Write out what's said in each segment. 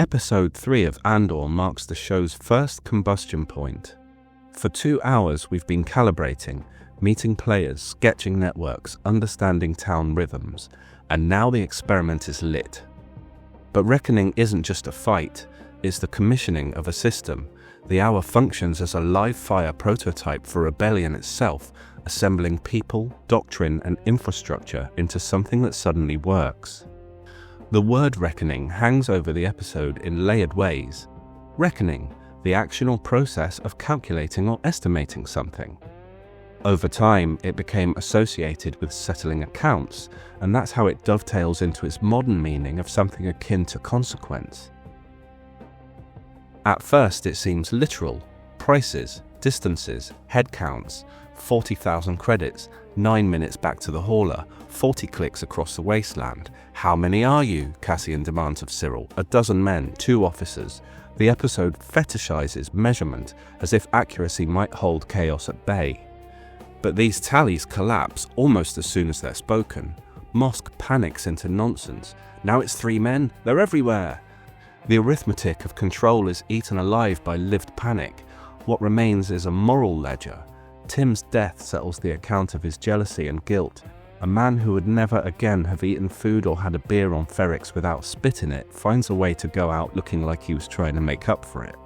Episode 3 of Andor marks the show's first combustion point. For 2 hours we've been calibrating, meeting players, sketching networks, understanding town rhythms, and now the experiment is lit. But Reckoning isn't just a fight, it's the commissioning of a system. The hour functions as a live-fire prototype for rebellion itself, assembling people, doctrine, and infrastructure into something that suddenly works. The word reckoning hangs over the episode in layered ways. Reckoning, the action or process of calculating or estimating something. Over time, it became associated with settling accounts, and that's how it dovetails into its modern meaning of something akin to consequence. At first, it seems literal. Prices, distances, head counts, 40,000 credits, 9 minutes back to the hauler, 40 clicks across the wasteland. How many are you? Cassian demands of Syril. 12 men, 2 officers. The episode fetishizes measurement as if accuracy might hold chaos at bay. But these tallies collapse almost as soon as they're spoken. Mosk panics into nonsense. Now it's 3 men, they're everywhere. The arithmetic of control is eaten alive by lived panic. What remains is a moral ledger. Timm's death settles the account of his jealousy and guilt. A man who would never again have eaten food or had a beer on Ferrix without spit in it finds a way to go out looking like he was trying to make up for it.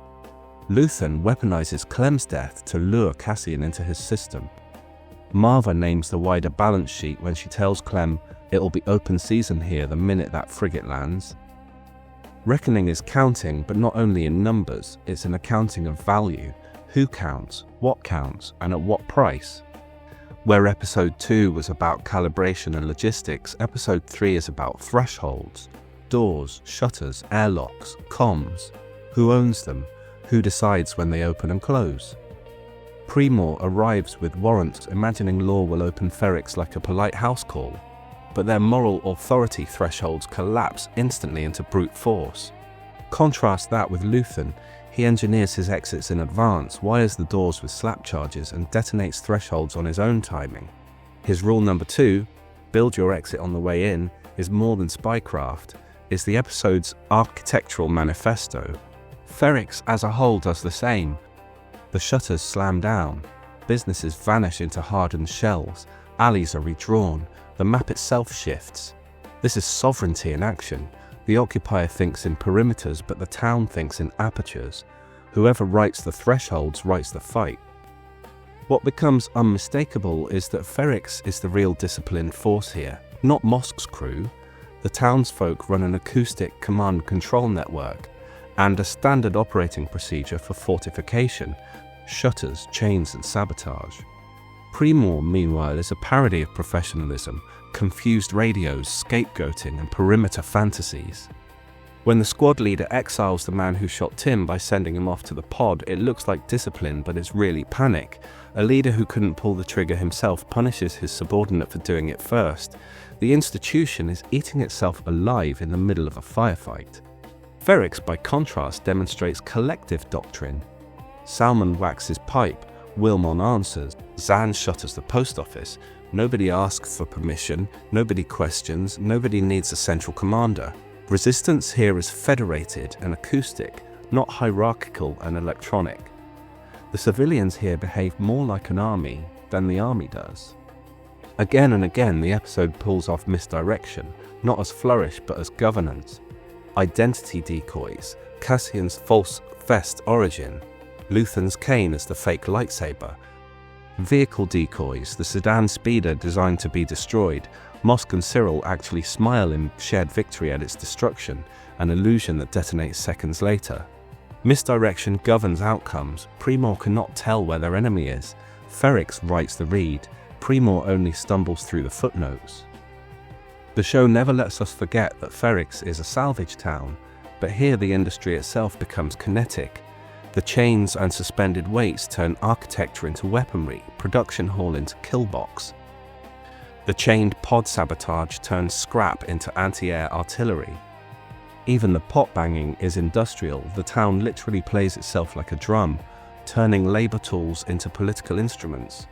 Luthen weaponizes Clem's death to lure Cassian into his system. Maarva names the wider balance sheet when she tells Clem it'll be open season here the minute that frigate lands. Reckoning is counting, but not only in numbers, it's an accounting of value. Who counts, what counts, and at what price? Where Episode 2 was about calibration and logistics, Episode 3 is about thresholds, doors, shutters, airlocks, comms. Who owns them? Who decides when they open and close? Pre-Mor arrives with warrants, imagining law will open Ferrix like a polite house call, but their moral authority thresholds collapse instantly into brute force. Contrast that with Luthen. He engineers his exits in advance, wires the doors with slap charges, and detonates thresholds on his own timing. His rule number 2, build your exit on the way in, is more than spycraft, it's the episode's architectural manifesto. Ferrix as a whole does the same. The shutters slam down, businesses vanish into hardened shells, alleys are redrawn, the map itself shifts. This is sovereignty in action. The occupier thinks in perimeters, but the town thinks in apertures. Whoever writes the thresholds writes the fight. What becomes unmistakable is that Ferrix is the real disciplined force here, not Mosk's crew. The townsfolk run an acoustic command-control network and a standard operating procedure for fortification, shutters, chains, and sabotage. Pre-Mor, meanwhile, is a parody of professionalism, confused radios, scapegoating, and perimeter fantasies. When the squad leader exiles the man who shot Timm by sending him off to the pod, it looks like discipline, but it's really panic. A leader who couldn't pull the trigger himself punishes his subordinate for doing it first. The institution is eating itself alive in the middle of a firefight. Ferrix, by contrast, demonstrates collective doctrine. Salman waxes pipe, Willmon answers, Zan shutters the post office. Nobody asks for permission, nobody questions, nobody needs a central commander. Resistance here is federated and acoustic, not hierarchical and electronic. The civilians here behave more like an army than the army does. Again and again, the episode pulls off misdirection, not as flourish but as governance. Identity decoys, Cassian's false vest origin, Luthen's cane as the fake lightsaber. Vehicle decoys, the sedan speeder designed to be destroyed. Mosk and Syril actually smile in shared victory at its destruction, an illusion that detonates seconds later. Misdirection governs outcomes. Pre-Mor cannot tell where their enemy is. Ferrix writes the read. Pre-Mor only stumbles through the footnotes. The show never lets us forget that Ferrix is a salvage town, but here the industry itself becomes kinetic. The chains and suspended weights turn architecture into weaponry, production hall into killbox. The chained pod sabotage turns scrap into anti-air artillery. Even the pot banging is industrial. The town literally plays itself like a drum, turning labor tools into political instruments.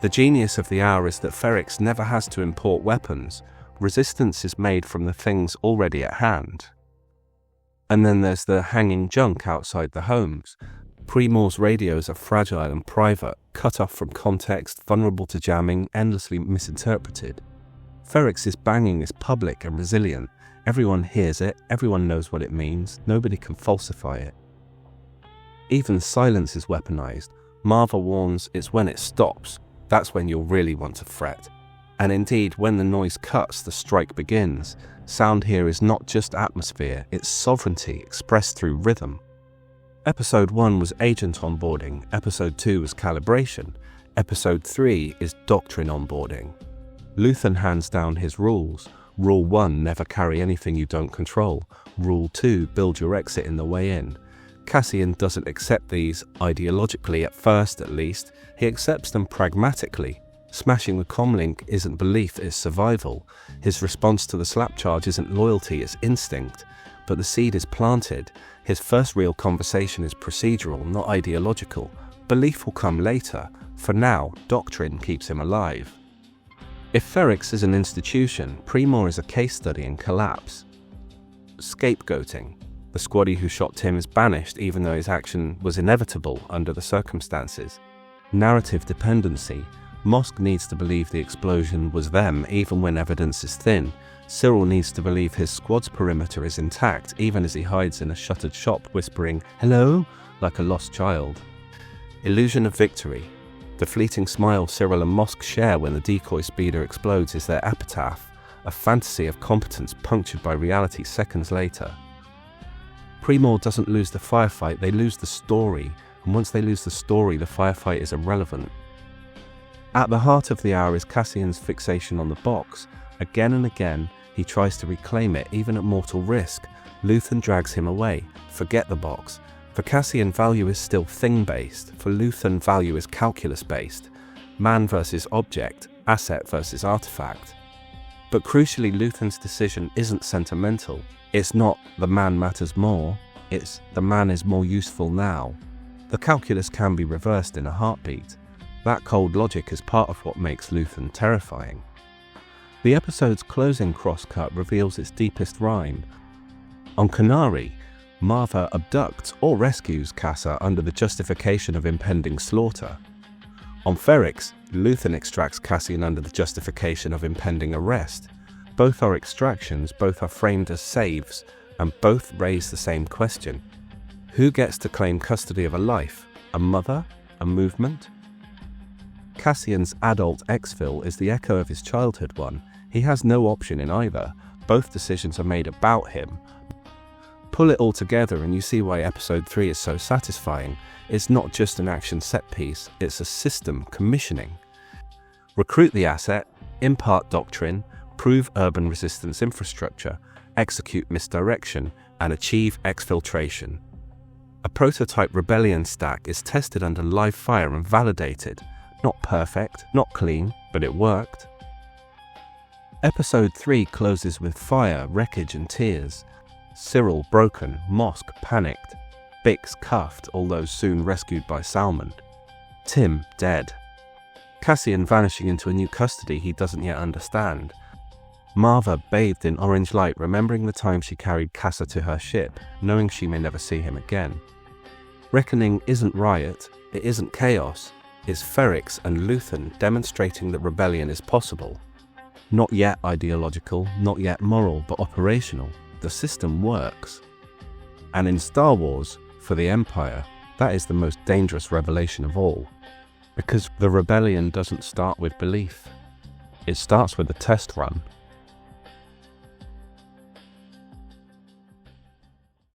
The genius of the hour is that Ferrix never has to import weapons. Resistance is made from the things already at hand. And then there's the hanging junk outside the homes. Pre-Mor's radios are fragile and private, cut off from context, vulnerable to jamming, endlessly misinterpreted. Ferrix's banging is public and resilient. Everyone hears it, everyone knows what it means, nobody can falsify it. Even silence is weaponized. Maarva warns it's when it stops, that's when you'll really want to fret. And indeed, when the noise cuts, the strike begins. Sound here is not just atmosphere, it's sovereignty expressed through rhythm. Episode 1 was agent onboarding, Episode 2 was calibration, Episode 3 is doctrine onboarding. Luthen hands down his rules. Rule 1, never carry anything you don't control. Rule 2, build your exit in the way in. Cassian doesn't accept these, ideologically at first at least, he accepts them pragmatically. Smashing the comlink isn't belief, it's survival. His response to the slap charge isn't loyalty, it's instinct. But the seed is planted. His first real conversation is procedural, not ideological. Belief will come later. For now, doctrine keeps him alive. If Ferrix is an institution, Pre-Mor is a case study in collapse. Scapegoating. The squaddie who shot Timm is banished even though his action was inevitable under the circumstances. Narrative dependency. Mosk needs to believe the explosion was them even when evidence is thin. Syril needs to believe his squad's perimeter is intact even as he hides in a shuttered shop whispering, "Hello?" like a lost child. Illusion of victory. The fleeting smile Syril and Mosk share when the decoy speeder explodes is their epitaph, a fantasy of competence punctured by reality seconds later. Pre-Mor doesn't lose the firefight, they lose the story, and once they lose the story, the firefight is irrelevant. At the heart of the hour is Cassian's fixation on the box. Again and again, he tries to reclaim it, even at mortal risk. Luthen drags him away. Forget the box. For Cassian, value is still thing-based. For Luthen, value is calculus-based. Man versus object, asset versus artifact. But crucially, Luthen's decision isn't sentimental. It's not the man matters more, it's the man is more useful now. The calculus can be reversed in a heartbeat. That cold logic is part of what makes Luthen terrifying. The episode's closing crosscut reveals its deepest rhyme. On Canary, Maarva abducts or rescues Cassa under the justification of impending slaughter. On Ferrix, Luthen extracts Cassian under the justification of impending arrest. Both are extractions, both are framed as saves, and both raise the same question. Who gets to claim custody of a life? A mother? A movement? Cassian's adult exfil is the echo of his childhood one. He has no option in either. Both decisions are made about him. Pull it all together and you see why Episode 3 is so satisfying. It's not just an action set piece, it's a system commissioning. Recruit the asset, impart doctrine, prove urban resistance infrastructure, execute misdirection, and achieve exfiltration. A prototype rebellion stack is tested under live fire and validated. Not perfect, not clean, but it worked. Episode 3 closes with fire, wreckage, and tears. Syril broken, Mosk panicked, Bix cuffed, although soon rescued by Salman. Timm dead. Cassian vanishing into a new custody he doesn't yet understand. Maarva bathed in orange light, remembering the time she carried Cassa to her ship, knowing she may never see him again. Reckoning isn't riot, it isn't chaos, it's Ferrix and Luthen demonstrating that rebellion is possible. Not yet ideological, not yet moral, but operational. The system works. And in Star Wars, for the Empire, that is the most dangerous revelation of all. Because the rebellion doesn't start with belief. It starts with a test run.